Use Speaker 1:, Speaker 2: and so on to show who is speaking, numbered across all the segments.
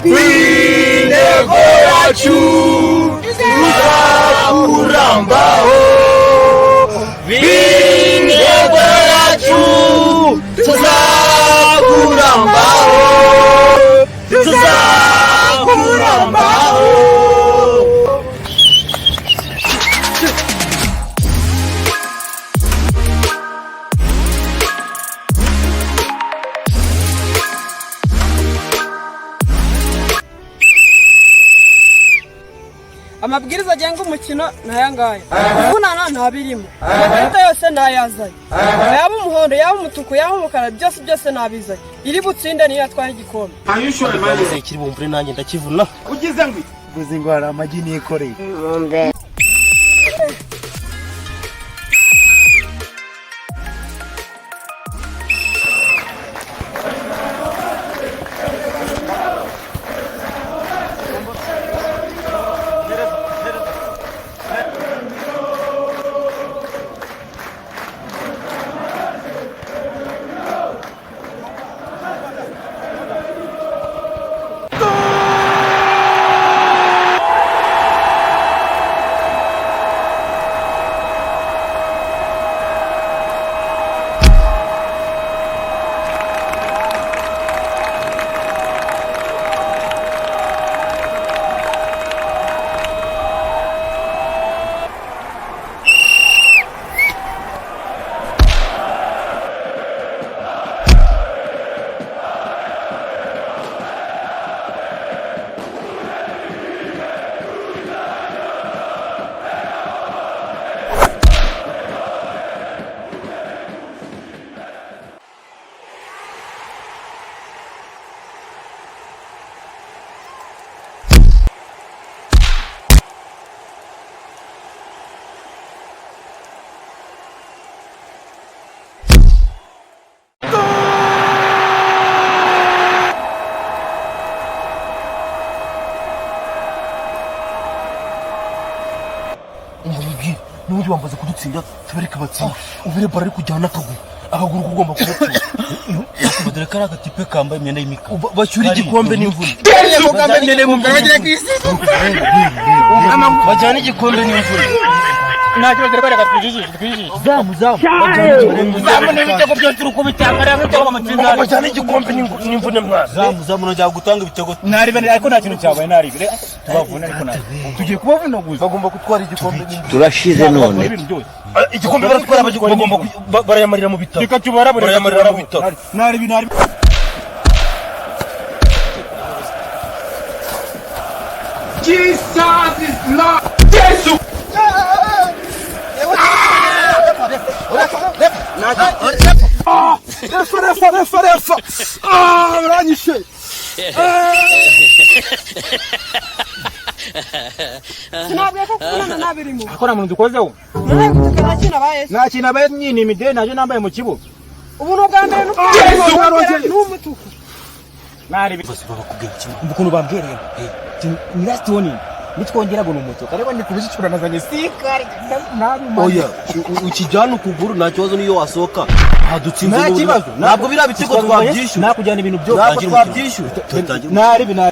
Speaker 1: intego yacu tuzakurambaho, intego yacu tuzakurambaho, tuzakurambaho.
Speaker 2: Amabwiriza agenga umukino ntayangaya. Kuvunana ntabirimo. Amakarita yose ntayazanye. Yaba umuhondo, yaba umutuku, yaba umukara, byose nabizanye. Iri butsinde niyo yatwaye igikombe.
Speaker 1: Ayushore mali kiri bumbure nanjye ndakivuna.
Speaker 3: Ugize ngwi. Ugize ngo hari amagi nikoreye.
Speaker 1: N'uburyo wambaza kudutsinda tubereka batsinda ubire barari kujyana akaguru kugomba kubatsinda badere karaga tipe kambaye imyenda y'imika bashyura igikombe n'imvune bajyana igikombe n'imvune ntacyo badere karaga twijije zamu n'ibitego byo turuko bitangara nk'ibitego amatsinda bajyana igikombe n'imvune mwana zamu najya gutanga ibitego naribe ariko nta kintu cyabaye naribe tubavuna ariko nari tugiye kubavuna gusa bagomba gutwara igikombe
Speaker 4: turashize none
Speaker 1: igikombe baratwara bagomba barayamarira mu bitabo reka tubara barayamarira mu bitabo naribe Jesus is Lord. Jesus. Refa. Uranyishe.
Speaker 2: Sinabwe ko kubona nabirimo.
Speaker 1: Akora muntu dukozeho. Nta kintu abaye nyine imideni naje nambaye mu kibuga.
Speaker 2: Ubu no bwa mbere n'umutuku.
Speaker 1: Nari bose bakubwira kimwe. Ukuntu bambwiriye. Ni last warning. Nitwongera ngo n'umutuku. Ariko ndi kubishicura nazanye sikari. Oya, ukijyana ukuguru nta kibazo niyo wasohoka. Hadutsinze n'ubu. Ntabwo bira bitego twabyishyura. Nakujyana ibintu byo. Ntabwo twabyishyura. Nari bina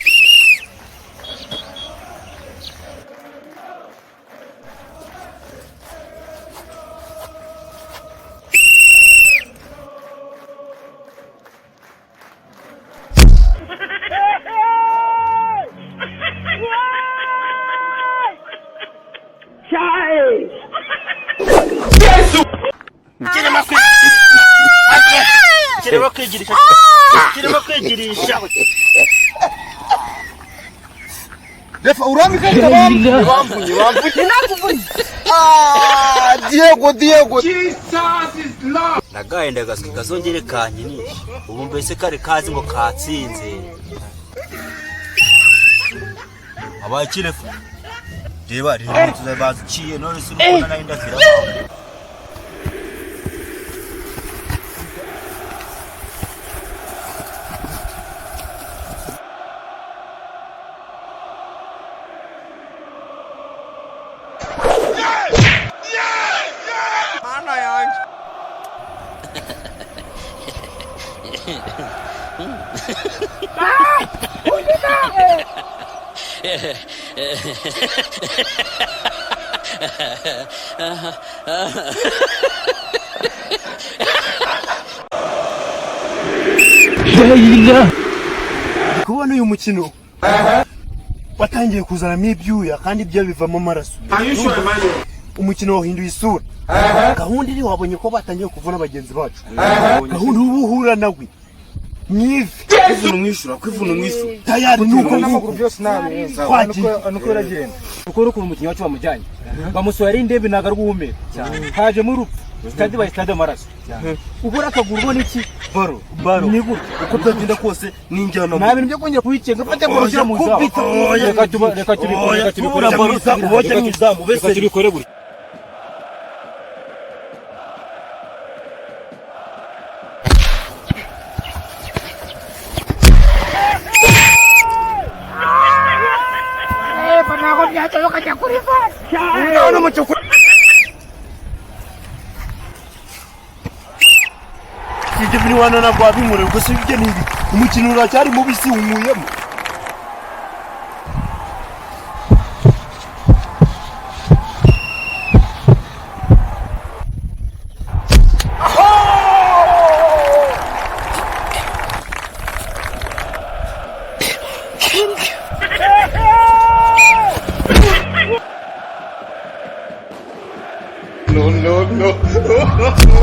Speaker 1: kirimo kwigirisha Refa uramika kabambu
Speaker 2: Ninakuvunye
Speaker 1: Diego
Speaker 3: Jesus is Lord.
Speaker 4: nagaye gaswe gazongere kanyinisha ubu mbese kare kazi ngo katsinze abaye kirefu reba tuzabazuciye none se urukona nayo ndafira
Speaker 1: Ah!
Speaker 3: kubona uyu mukino watangiye kuzanamo ibyuya kandi ibyo bivamo amaraso. Umukino wahinduye isura. Gahunda iri wabonye ko batangiye kuvuna bagenzi bacu. Gahunda ubu uhura nawe mwivi
Speaker 1: kwivuna umwishyura kwivuna umwishyura
Speaker 3: tayari nuko
Speaker 1: n'amaguru byose nabi nuko uragenda uko uri umukinnyi wacu bamujyanye bamusohora indembe ntago ari guhumeka haje mu rupfu stade by stade amaraso ubura akaguru ubona iki baro ni gutya
Speaker 3: uko byagenda kose ninjyana
Speaker 1: nta bintu byo kongera kuyicenga fate baro shyira mu zamu reka tubikore reka tubikore gutya
Speaker 3: Ibyo biri wana na bwa bimure ubwo se ibyo nibi umukino uracyari mubisi umuyemo. No.